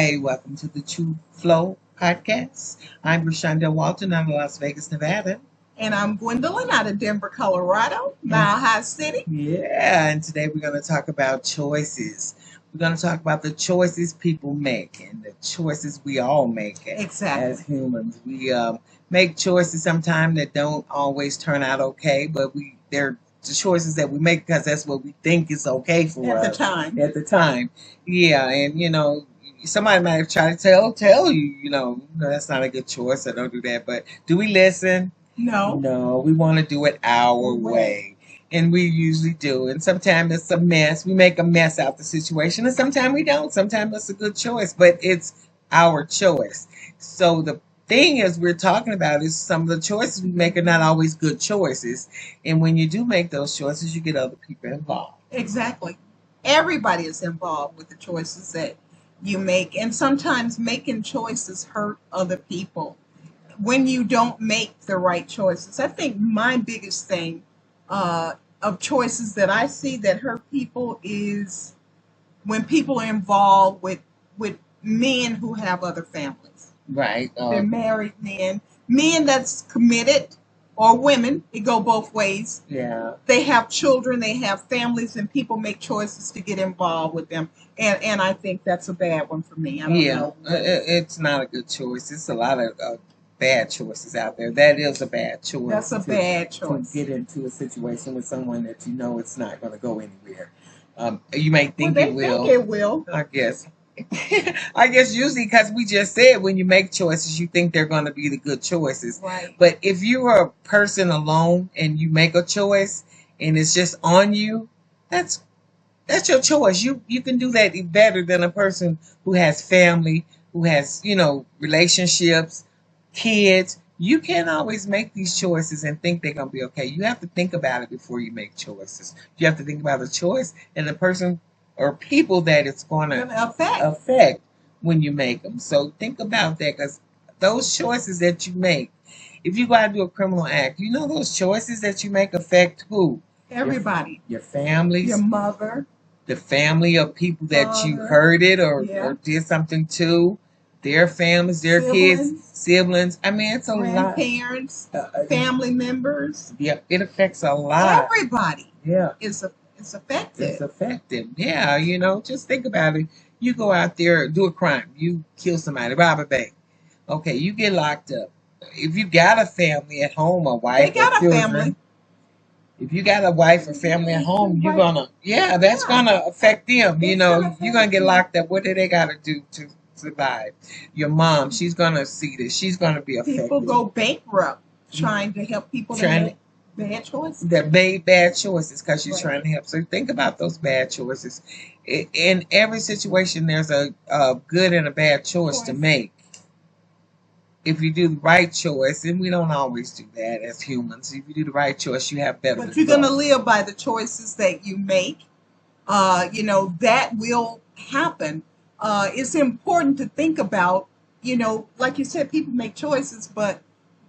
Hi, welcome to the True Flow podcast. I'm Rashonda Walton out of Las Vegas, Nevada. And I'm Gwendolyn out of Denver, Colorado, Mile High City. Yeah, and today we're going to talk about choices. We're going to talk about the choices people make and the choices we all make Exactly. as humans. We make choices sometimes that don't always turn out okay, but they're the choices that we make because that's what we think is okay for At us the time. at the time. Yeah, and somebody might have tried to tell you, no, that's not a good choice. I don't do that. But do we listen? No. No, we want to do it our way. And we usually do. And sometimes it's a mess. We make a mess out the situation. And sometimes we don't. Sometimes it's a good choice. But it's our choice. So the thing is we're talking about is some of the choices we make are not always good choices. And when you do make those choices, you get other people involved. Exactly. Everybody is involved with the choices that you make. And sometimes making choices hurt other people when you don't make the right choices. I think my biggest thing of choices that I see that hurt people is when people are involved with men who have other families. Right. They're married men that's committed, or women. It go both ways. Yeah. They have children, they have families, and people make choices to get involved with them. And I think that's a bad one for me. I don't know. It's not a good choice. It's a lot of bad choices out there. That is a bad choice. That's a bad choice. To get into a situation with someone that you know it's not going to go anywhere. You may think Well, it will. Think it will. I guess. I guess usually because we just said when you make choices, you think they're going to be the good choices. Right. But if you're a person alone and you make a choice and it's just on you, that's your choice. You can do that better than a person who has family, who has, relationships, kids. You can't always make these choices and think they're going to be okay. You have to think about it before you make choices. You have to think about the choice and the person or people that it's going to affect when you make them. So think about that, because those choices that you make, if you go out and do a criminal act, those choices that you make affect who? Everybody. Your families. Your mother. The family of people that you hurted or did something to, their families, their kids, siblings. I mean, it's a lot. Grandparents, family members. Yeah, it affects a lot. Everybody. Yeah. It's affected. It's affected. Yeah, just think about it. You go out there, do a crime. You kill somebody, rob a bank. Okay, you get locked up. If you got a family at home, a wife, they got or a children, family. if you got a wife or family at home, that's gonna affect them. You're gonna get locked up. What do they gotta do to survive? Your mom, she's gonna see this. She's gonna be affected. People go bankrupt trying to help people that make bad choices. That made bad choices because you're trying to help. So think about those bad choices. In every situation, there's a good and a bad choice to make. If you do the right choice, and we don't always do that as humans, if you do the right choice, you have better results. But you're going to live by the choices that you make. That will happen. It's important to think about, like you said, people make choices, but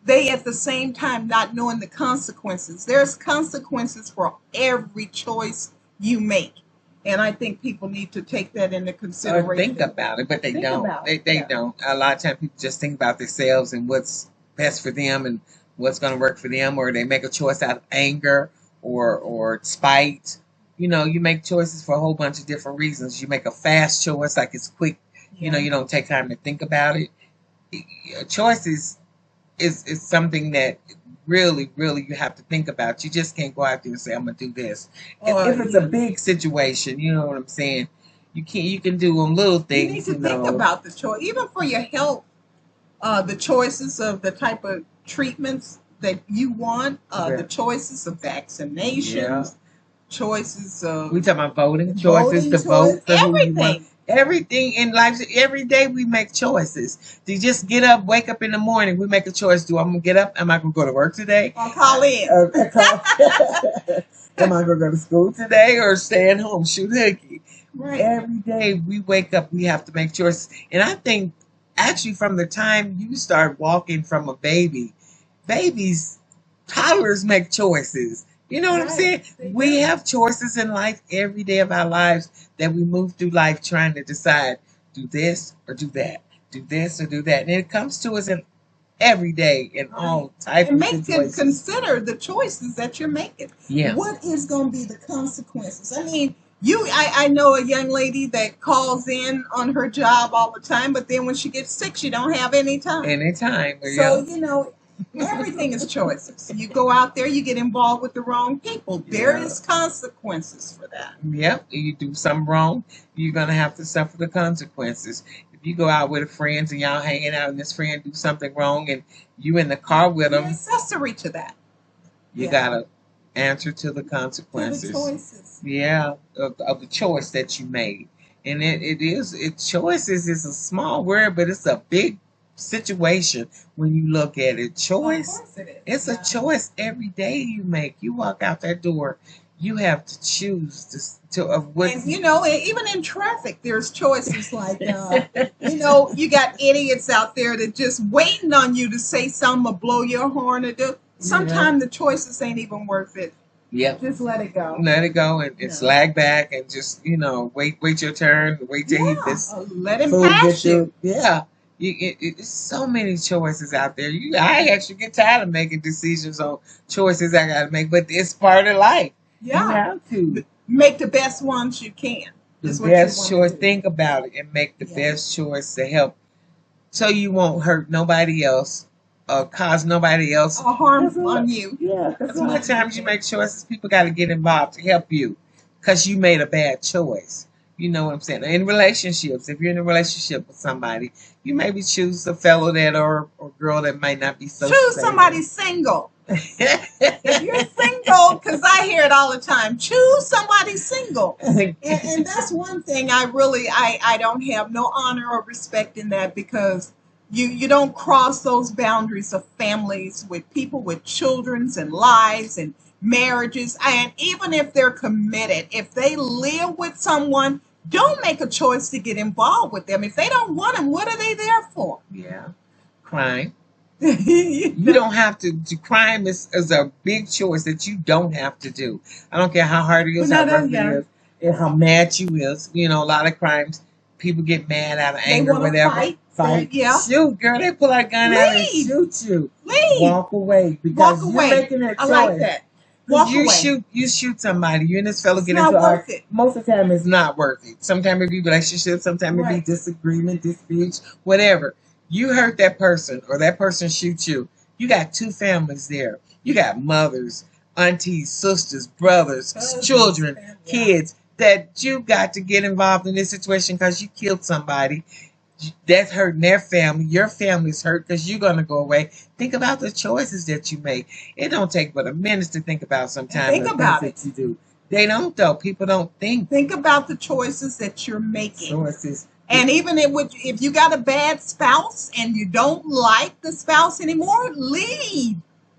they at the same time not knowing the consequences. There's consequences for every choice you make. And I think people need to take that into consideration. Or think about it, but they don't. They don't. A lot of times people just think about themselves and what's best for them and what's going to work for them, or they make a choice out of anger or spite. You make choices for a whole bunch of different reasons. You make a fast choice, like it's quick. Yeah. You don't take time to think about it. Choices is something that really, really you have to think about. You just can't go out there and say, I'm going to do this. If it's a big situation, you know what I'm saying? You can do them little things. You need to think about the choice. Even for your health, the choices of the type of treatments that you want, the choices of vaccinations, choices of... We talking about voting, choices to vote. Everything. Everything in life, every day we make choices. You just get up, wake up in the morning, we make a choice. I'm going to get up? Am I going to go to work today? Or call in. Am I going to go to school today or stay at home, shoot hooky? Right. Every day we wake up, we have to make choices. And I think actually from the time you start walking from a baby, toddlers make choices. You know what I'm saying? We have choices in life every day of our lives that we move through life trying to decide, do this or do that, do this or do that. And it comes to us in every day in Right. all type And of make them situations. consider the choices that you're making. Yeah. What is going to be the consequences? I mean, I know a young lady that calls in on her job all the time, but then when she gets sick, she don't have any time. Anytime. So, Yeah. everything is choices. You go out there, you get involved with the wrong people. There Yeah. is consequences for that. Yep. You do something wrong, you're gonna have to suffer the consequences. If you go out with friends and y'all hanging out and this friend do something wrong and you in the car with You're them, accessory to that. you Yeah. gotta answer to the To the consequences. choices. Yeah, of the choice that you made. And choices is a small word, but it's a big situation when you look at it. Of Choice, course it it's is. a Yeah. choice every day you make. You walk out that door, you have to choose to of what. And even in traffic, there's choices like, you got idiots out there that just waiting on you to say something or blow your horn or do. Yeah. Sometimes the choices ain't even worth it. Yep. Just let it go. Let it go and No. slag back and just wait your turn. Wait till Yeah. this Let him food pass gets you. you. Yeah. It's so many choices out there. I actually get tired of making decisions on choices I got to make, but it's part of life. You Yeah. have to. Make the best ones you can. The Is what you best want choice. to do. Think about it and make the Yeah. best choice to help so you won't hurt nobody else or cause nobody else Or harm on you. Yeah, because a lot of times you make choices, people got to get involved to help you because you made a bad choice. You know what I'm saying? In relationships, if you're in a relationship with somebody, you maybe choose a fellow that or girl that might not be so Choose stable. somebody single. If you're single, because I hear it all the time, choose somebody single. And that's one thing I don't have no honor or respect in that, because you don't cross those boundaries of families with people with children's and lives and marriages. And even if they're committed, if they live with someone, don't make a choice to get involved with them. If they don't want them, what are they there for? Yeah, crime. You You don't have to do crime is a big choice that you don't have to do. I don't care how hard it is, how rough it is, and how mad you is. A lot of crimes, people get mad out of They anger, want to whatever. fight. Yeah. Shoot, girl, they pull out a gun out and Leave. shoot you. Leave. Walk away because Walk you're away. making that I choice. like that. Walk You away. shoot somebody. You and this fellow It's get not into worth it. Most of the time, it's not worth it. Sometimes it be relationships. Sometimes it be Right. disagreement, disputes, whatever. You hurt that person, or that person shoots you. You got two families there. You got mothers, aunties, sisters, brothers, Cousins, children, family. kids that you got to get involved in this situation because you killed somebody. That's hurting their family. Your family's hurt because you're going to go away. Think about the choices that you make. It don't take but a minute to think about sometimes Think the about things that you do. They don't, though. People don't think. Think about the choices that you're making. Choices. And even if you got a bad spouse and you don't like the spouse anymore, leave.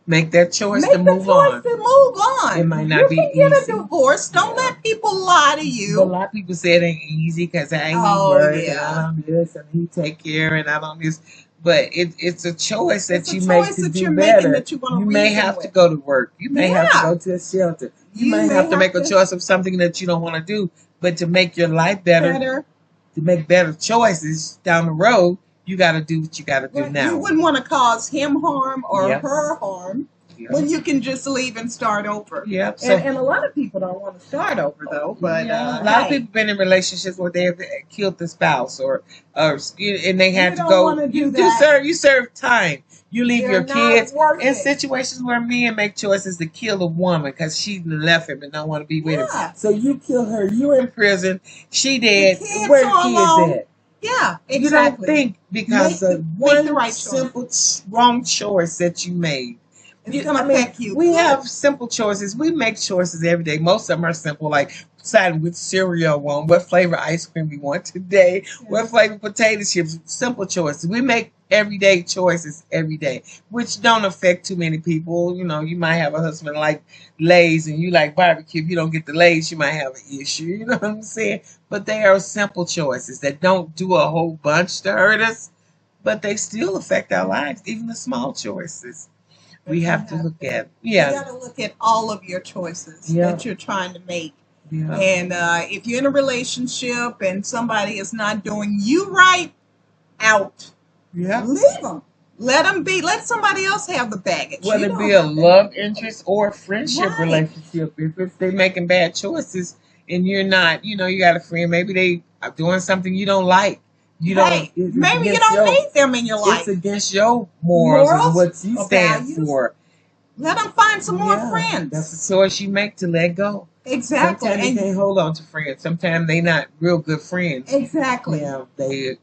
Make that choice Make to the move choice on. to move on. It might not You be can get easy. a divorce. Don't Yeah. let people lie to But a you. lot of people say it ain't easy because I ain't Oh, work and yeah. I don't this and he take care and I don't this. But it's a choice that It's a you make choice to that do you're making better. that you want to You may reason have to with. go to work. You may have to Yeah. go to a shelter. You You might may have to have make a to- choice of something that you don't want to do. But to make your life better, Better. to make better choices down the road, you got to do what you got to do Right. now. You wouldn't want to cause him harm or Yep. her harm Yep. when you can just leave and start over. Yep. So And a lot of people don't want to start over, though. But yeah, a lot of hey, people been in relationships where they have killed the spouse, or and they had You to don't go. wanna do You that. serve time. You leave They're your not kids worth in it. situations where men make choices to kill a woman because she left him and don't want to be with Yeah. him. So you kill her. You in prison. She dead. kids Where the are kids alone. at? yeah, You don't exactly. think because of Make one the right choice. simple wrong choice that you made. It's going to affect you. We have simple choices. We make choices every day. Most of them are simple, like deciding which cereal we want, what flavor ice cream we want today, what flavor potato chips. Simple choices. We make everyday choices every day, which don't affect too many people. You might have a husband like Lay's and you like barbecue. If you don't get the Lay's, you might have an issue. You know what I'm saying? But they are simple choices that don't do a whole bunch to hurt us, but they still affect our lives, even the small choices. We have to look at. You got to look at all of your choices Yeah. that you're trying to make Yeah. And if you're in a relationship and somebody is not doing you right, out. Yeah. Leave them. Let them be. Let somebody else have the baggage. Whether You it be don't a have to. love interest or a friendship Right. relationship, if they're making bad choices and you're not, you got a friend, maybe they are doing something you don't like. You don't. Hey, It's maybe you against don't your. need them in your It's life. against your morals and Morals what you or stand values. for. Let them find some more Yeah, friends. that's a choice you make to let go. Exactly. Sometimes you And can't hold on to friends. Sometimes they not real good friends. exactly. Yeah,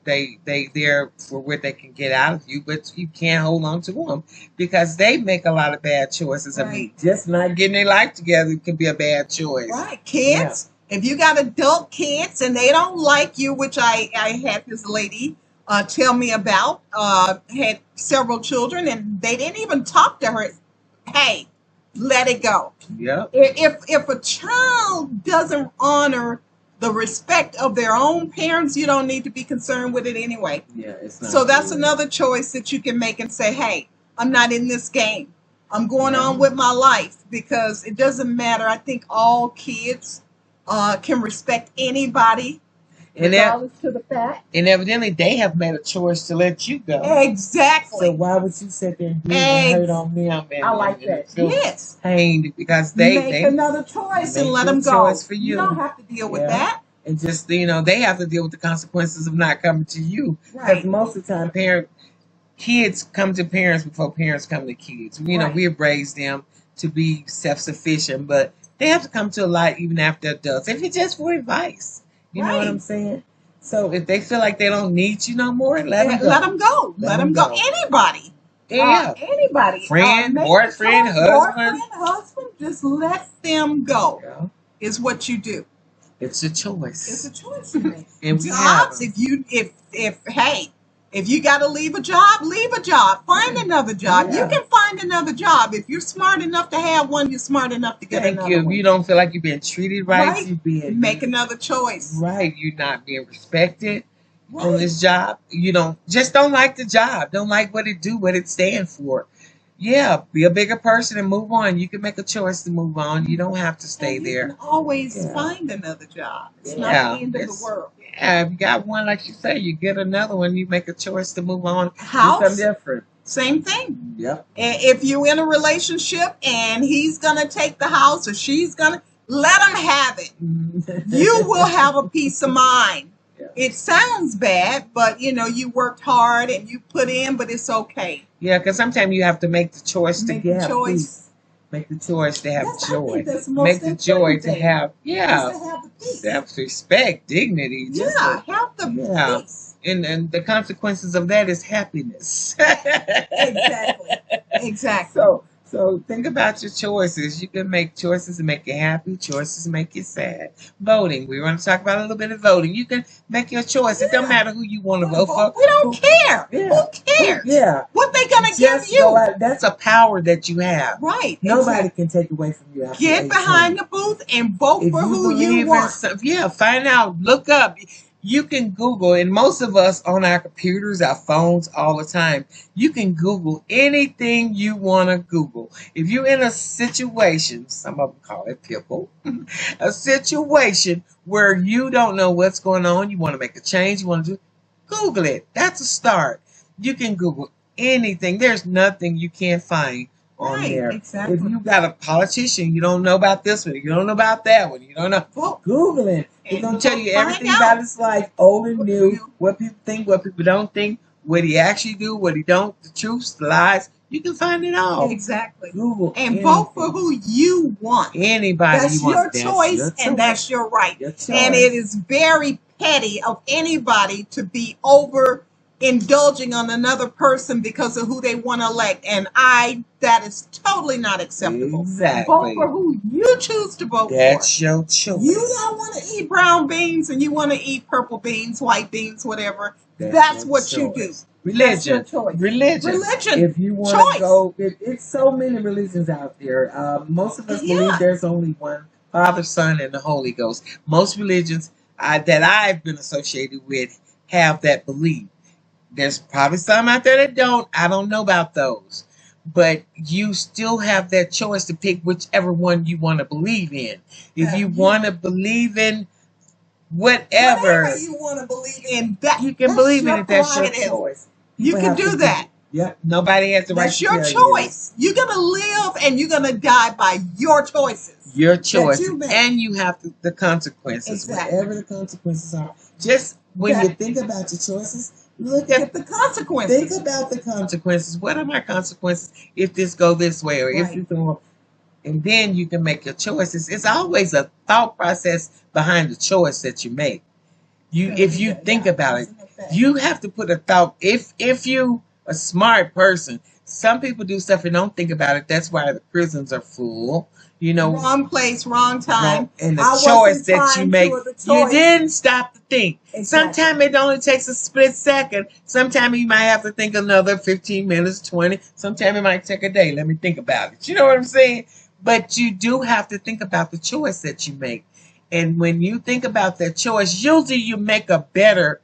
they there for what they can get out of you, but you can't hold on to them because they make a lot of bad choices. I mean, Right. just not getting their life together can be a bad choice. Right. Yeah. Kids. If you got adult kids and they don't like you, which I had this lady tell me about, had several children and they didn't even talk to her. Hey, let it go. Yep. If a child doesn't honor the respect of their own parents, you don't need to be concerned with it anyway. Yeah, it's not. So that's good. another choice that you can make and say, hey, I'm not in this game. I'm going Yeah. on with my life because it doesn't matter. I think all kids can respect anybody, And that, regardless to the fact. and evidently they have made a choice to let you go. Exactly. So why would you sit there and grieve and hurt on them and, I like and that. feel Yes. pain because Make they another choice and make let your them go. choice for You you. don't have to deal with Yeah. that. And just they have to deal with the consequences of not coming to you. Because Right. most of the time, kids come to parents before parents come to kids. Right. We have raised them to be self-sufficient, but they have to come to a light even after adults. If it's just for advice, you know what I'm Right. saying? So if they feel like they don't need you no more, let them go. Let them go. Let them go. Anybody. Yeah. Anybody. Friend, Make boyfriend, the choice. husband. Boyfriend, husband, just let them go. Yeah. Is what you do. It's a choice. It's a choice you make. And we have Jobs, them. if you got to leave a job, leave a job. Find another job. Yeah. You can find another job. If you're smart enough to have one, you're smart enough to get Thank another you. If one. you don't feel like you're being treated right, Right. you're being Make another choice. right. You're not being respected on Right. this job. You don't like the job. Don't like what it do, what it stands for. Yeah, be a bigger person and move on. You can make a choice to move on. You don't have to stay And you there. can always Yeah. find another job. It's not Yeah, the end of the it's- world. Yeah, if you got one, like you say, you get another one. You make a choice to move on. Do House, something different. same thing. Yep. And if you're in a relationship and he's gonna take the house or she's gonna, let him have it. You will have a peace of mind. Yeah. It sounds bad, but you worked hard and you put in, but it's okay. Yeah, because sometimes you have to make the choice to Make get the choice. peace. Make the choice to have I joy. think that's the most Make the joy important to thing, have is to have the peace. self-respect, dignity. Just Yeah, have the peace. and the consequences of that is happiness. Exactly. Exactly. So think about your choices. You can make choices to make you happy, choices to make you sad. Voting. We want to talk about a little bit of voting. You can make your choice. It don't matter who you want to vote for. We don't care. Yeah. Who cares? Yeah. What they gonna give you? Go out. That's a power that you have. Right. Nobody can take away from you. After Get 18. behind the booth and vote for who you want. Find out. Look up. You can Google, and most of us on our computers, our phones, all the time. You can Google anything you want to Google. If you're in a situation, some of them call it pickle, a situation where you don't know what's going on, you want to make a change, you want to do, Google it. That's a start. You can Google anything. There's nothing you can't find on there. Exactly. If you got a politician, you don't know about this one, you don't know about that one, you don't know. Well, Google it. It's going to tell you everything about his life, old and new, what people think, what people don't think, what he actually do, what he don't, the truths, the lies. You can find it all. Exactly. Google and vote for who you want. Anybody that's you want. Your choice, and that's your right. And it is very petty of anybody to be over indulging on another person because of who they want to elect. And that is totally not acceptable. Exactly. Vote for who you choose to vote for. That's your choice. You don't want to eat brown beans and you want to eat purple beans, white beans, whatever. That's what you do. Religion. That's your choice. Religion. If you want to go, it's so many religions out there. Most of us believe there's only one Father, Son, and the Holy Ghost. Most religions that I've been associated with have that belief. There's probably some out there that don't. I don't know about those. but you still have that choice to pick whichever one you want to believe in. If you want to believe in whatever whatever you want to believe in, that you can that's believe in your it, that's your prerogative. choice. You People can have to do that. Yeah, nobody has the right That's to your tell you. choice. You're gonna live and you're gonna die by your choices. Your That choice, you make. and you have the consequences, Exactly. whatever the consequences are. Just when you That- think about your choices, look Get at the consequences. think about the consequences. What are my consequences if this go this way, or if Right. you go? And then you can make your choices. It's always a thought process behind the choice that you make. If you think about it, you have to put a thought. If you a smart person, some people do stuff and don't think about it. That's why the prisons are full. You know, Wrong place, wrong time. and the I choice wasn't that you trying make, to, the you choice. didn't stop to think. Exactly. Sometimes it only takes a split second. Sometimes you might have to think another 15 minutes, 20. Sometimes it might take a day. Let me think about it. You know what I'm saying? But you do have to think about the choice that you make. And when you think about that choice, usually you make a better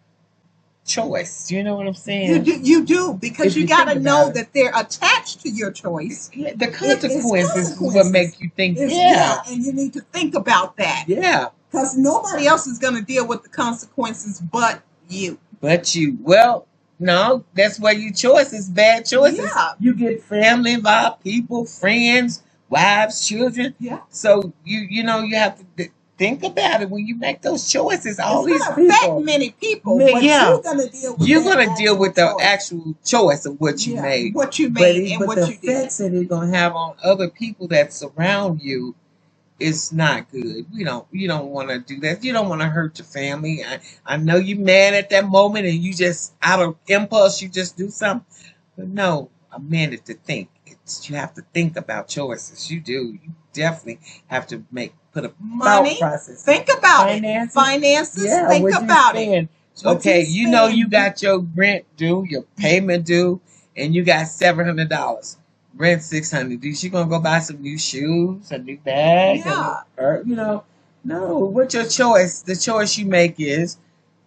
choice. You know what I'm saying? You do because If you you got to think know about it. that they're attached to your choice. Yeah, the It's consequences is what make you think, yeah, and you need to think about that yeah. because nobody else is going to deal with the consequences but you. But you, well, no, that's where your choices, bad choices. Yeah. You get family involved, people, friends, wives, children. Yeah. So you know you have to think about it when you make those choices. All It's these going to affect people, many people, Man, but yeah. you're going to deal with you're that gonna deal with the choice. actual choice of what you Yeah, made. what you But made and but what the you did. effects that it's gonna have on other people that surround you is not good. You don't want to do that. You don't want to hurt your family. I know you mad at that moment and you just out of impulse you just do something. But no, a minute to think. You have to think about choices. You do. You definitely have to put a Money, thought process. think about Finances. it. Finances, Yeah, think what you about it. spend. What Okay, you you know spend. you got your rent due, your payment due, and you got $700. Rent 600. Is she gonna go buy some new shoes, a new bag, Yeah. or no. What's your choice? The choice you make is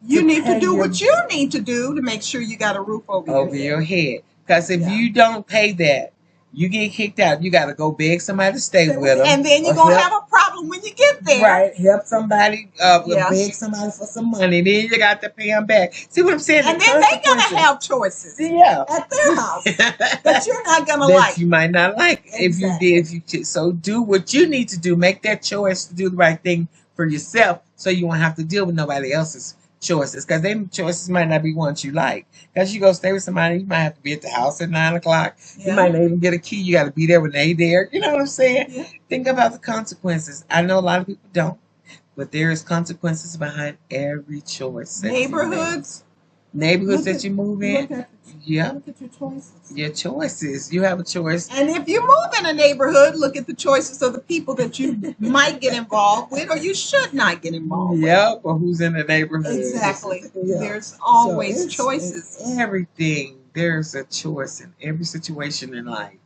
You need to pay do your- what you need to do to make sure you got a roof over your head. Because if Yeah. you don't pay that, you get kicked out. You got to go beg somebody to stay with them, and then you're or gonna help- have a problem when you get there. Right, help somebody, Yeah. beg somebody for some money. Then you got to pay them back. See what I'm saying? And then they're gonna have choices Yeah. at their house that you're not gonna that like. you might not like. Exactly. If you so do what you need to do. Make that choice to do the right thing for yourself, so you won't have to deal with nobody else's choices. Because them choices might not be ones you like. Because you go stay with somebody, you might have to be at the house at 9 o'clock. Yeah. You might not even get a key. You got to be there when they there. You know what I'm saying? Yeah. Think about the consequences. I know a lot of people don't, but there is consequences behind every choice. That Neighborhoods. Neighborhoods that you move in. Yeah. Look at your choices. Your choices. You have a choice. And if you move in a neighborhood, look at the choices of the people that you might get involved with or you should not get involved with. Yeah, or who's in the neighborhood. Exactly. Yeah. There's always So choices. in everything, there's a choice in every situation in life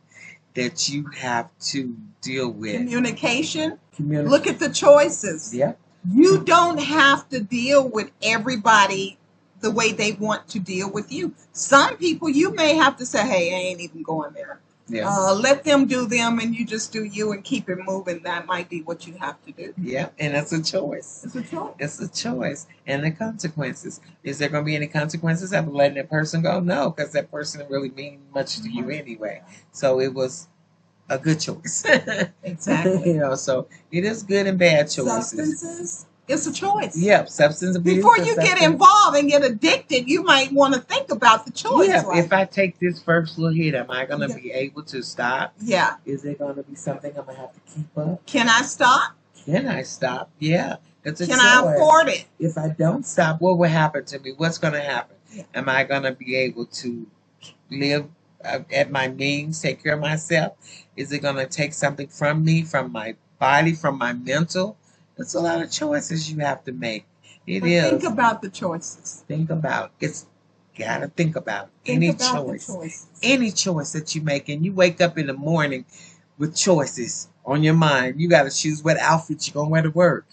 that you have to deal with. Communication. Look at the choices. Yeah. You don't have to deal with everybody the way they want to deal with you. Some people you may have to say, hey, I ain't even going there. Yeah. Let them do them and you just do you and keep it moving. That might be what you have to do. Yeah, and it's a choice. It's a choice. It's a choice. And the consequences. Is there going to be any consequences after letting that person go? No, because that person didn't really mean much to you anyway. So it was a good choice. Exactly. So it is good and bad choices. Substances. It's a choice. Yep, substance abuse. Before you get involved and get addicted, you might want to think about the choice. Yeah, like, if I take this first little hit, am I going to be able to stop? Yeah. Is it going to be something I'm going to have to keep up? Can I stop? Can I stop? Yeah. It's a Can choice. I afford it? If I don't stop, what will happen to me? What's going to happen? Yeah. Am I going to be able to live at my means, take care of myself? Is it going to take something from me, from my body, from my mental? It's a lot of choices you have to make. It is. Think about the choices. Think about it. It's gotta think about it. Think about the choices. Any choice that you make, and you wake up in the morning with choices on your mind. You gotta choose what outfit you're gonna wear to work.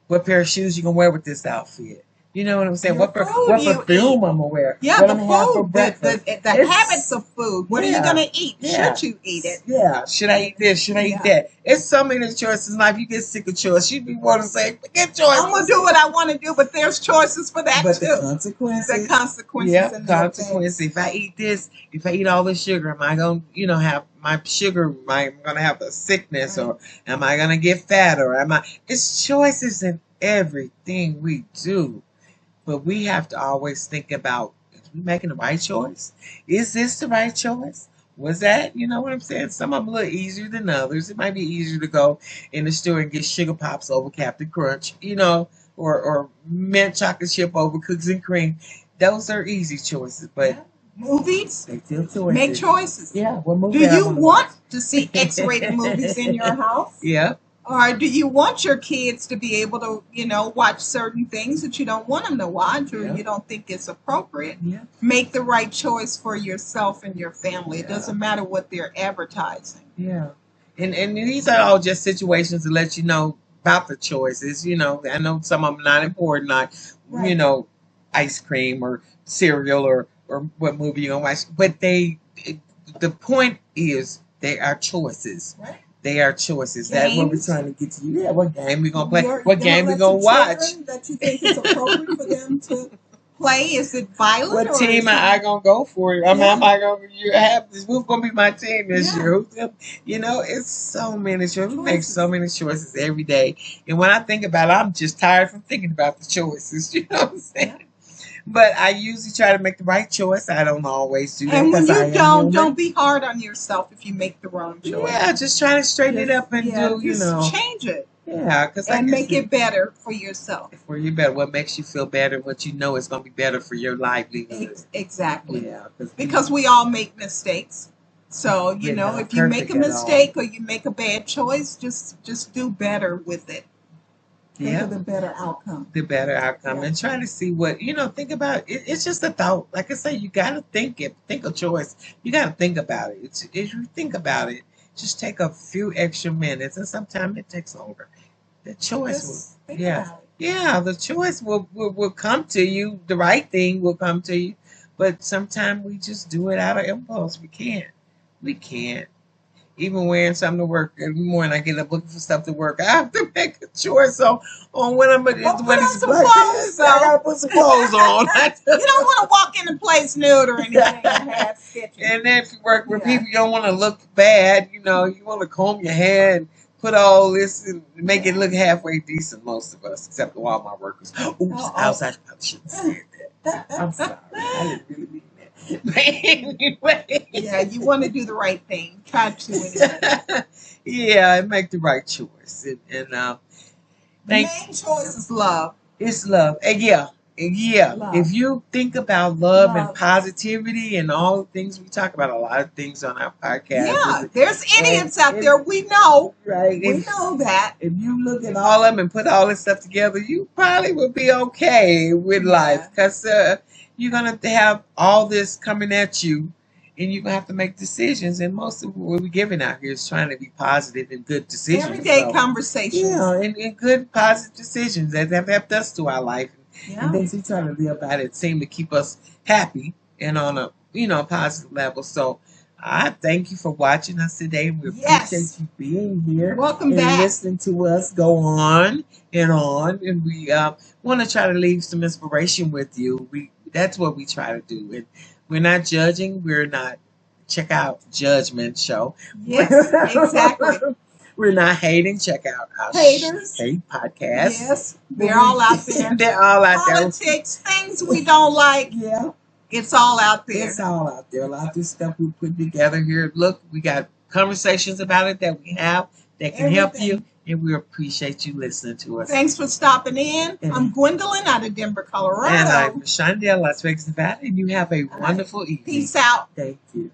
What pair of shoes you gonna wear with this outfit? You know what I'm saying? Your What food you perfume eat. I'm gonna wear? Yeah, What the I'm gonna have for food, breakfast? the habits It's of food. What are you yeah, gonna eat? yeah, Should you eat it? yeah. Should I eat this? Should I eat Yeah. that? It's so many choices in life. You get sick of choices. You be want to say, forget I'm gonna choices. do what I want to do, but there's choices for that But the too. The consequences, consequences yeah, in the consequences. effects. If I eat this, if I eat all this sugar, am I gonna, have my sugar? Am I gonna have a sickness, Right. or am I gonna get fat, or am I? It's choices in everything we do, but we have to always think about: is we making the right choice? Is this the right choice? Was that, you know what I'm saying? Some of them a little easier than others. It might be easier to go in the store and get sugar pops over Captain Crunch, or mint chocolate chip over cookies and cream. Those are easy choices, but Yeah. Movies, they still make choices. choices. Yeah, what Do movie I you want to want watch? to see X-rated movies in your house? Yeah, Or do you want your kids to be able to, watch certain things that you don't want them to watch or yeah, you don't think it's appropriate? yeah, Make the right choice for yourself and your family. It yeah, doesn't matter what they're advertising. yeah. And these are all just situations to let you know about the choices. I know some of them not important, like Right. ice cream or cereal or what movie you gonna watch. But the point is they are choices. Right. They are choices. That's what we're Games. trying to get to. Yeah, what game we gonna play? You're What gonna game we let gonna your watch? children that you think it's appropriate for them to play. Is it violent What or team is am I it? gonna go for? Am Yeah. I gonna you have this? Who's gonna be my team this Yeah. year? It's so many choices. We make so Choices. many choices every day, and when I think about it, I'm just tired from thinking about the choices. You know what I'm saying? Yeah. But I usually try to make the right choice. I don't always do that And when because I you am don't, human. don't be hard on yourself if you make the wrong choice. Yeah, just try to straighten it up and do. Just change it Yeah, because I and guess make it better for yourself. for you better. What makes you feel better? What you know is gonna be better for your livelihood. Exactly. Yeah, Because we all make mistakes. So, we're not if you make perfect a at all. mistake or you make a bad choice, just do better with it. Think Yeah. of the better outcome. The better outcome, Yeah. and try to see what think about it. It's just a thought. Like I say, you gotta think a choice. You gotta think about it. If you think about it, just take a few extra minutes, and sometimes it takes longer. The choice Just will, think yeah, about it. yeah, the choice will come to you. The right thing will come to you, but sometimes we just do it out of impulse. We can't. Even wearing something to work every morning, I get up looking for stuff to work. I have to make a choice on when I'm Well, put when on it's some black clothes, pants. I though. gotta put some clothes on. You don't want to walk in a place nude or anything or half stitching. And then if you work with Yeah. people, you don't want to look bad. You want to comb your hair and put all this and make it look halfway decent. Most of us, except the Walmart workers. Oops, I shouldn't say that. I'm sorry. I didn't really mean that. But anyway. Yeah, you want to do the right thing. Try to anyway. Yeah, make the right choice. And The thank main choice is love. It's love. And yeah. Love. If you think about love and Love. positivity and all the things we talk about, a lot of things on our podcast. Yeah, there's idiots out and- there. We know. Right. We know that. If you look at all of them and put all this stuff together, you probably would be okay with life, because you're going to have all this coming at you, and you're going to have to make decisions. And most of what we're giving out here is trying to be positive and good decisions. Everyday conversations. Yeah, and good positive decisions that have helped us through our life. Yeah. And things we try to live by that seem to keep us happy and on a positive level. So I thank you for watching us today. We appreciate you being here. Welcome and back. Listening to us go on, and we want to try to leave some inspiration with you. That's what we try to do, and we're not judging. We're not. Check out Judgment Show. Yes, exactly. We're not hating. Check out our Haters. Hate podcast. Yes, they're all out there. They're all out there. Politics, things we don't like. Yeah. It's all out there. It's all out there. A lot of this stuff we put together here. Look, we got conversations about it that we have that can help you, and we appreciate you listening to us. Thanks for stopping in. I'm Gwendolyn out of Denver, Colorado. And I'm Shondell, Las Vegas, Nevada, and you have a wonderful evening. Peace out. Thank you.